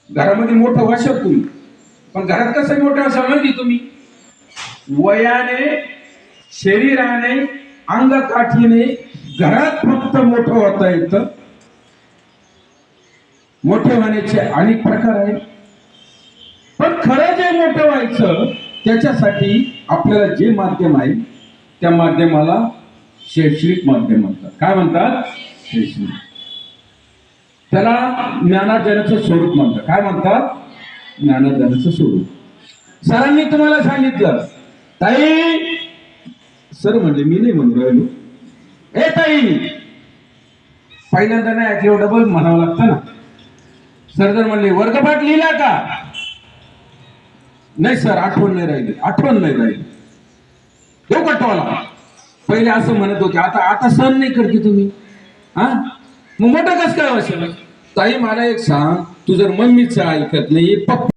घरामध्ये मोठं वाशर तुम्ही, पण घरात कसं मोठं असं माहिती तुम्ही, वयाने, शरीराने, अंगकाठीने घरात फक्त मोठं होता येतं. मोठे होण्याचे अनेक प्रकार आहेत, पण खरं जे मोठं व्हायचं त्याच्यासाठी आपल्याला जे माध्यम आहे त्या माध्यमाला शैक्षणिक माध्यम म्हणतात. काय म्हणतात? शैक्षणिक. त्याला ज्ञानार्जनाचं स्वरूप म्हणतात. काय म्हणतात? ज्ञानार्जनाचं स्वरूप. सरांनी तुम्हाला सांगितलं, ताई, सर म्हणले, मी नाही म्हणून राहिलो, ए ताई, पहिल्यांदा नाही ऐकलं, डबल म्हणावं लागतं ना. सर जर म्हणले, वर्गपाठ लिहिला का? नाही सर, आठवण नाही राहिली. आठवण नाही राहिली, तो कटवाला. पहिले असं म्हणत होते, आता सहन नाही करते तुम्ही. हा, मग मोठं कसं काय वाशर? ताई मला एक सांग, तू जर मम्मीचं ऐकत नाही, पप्पा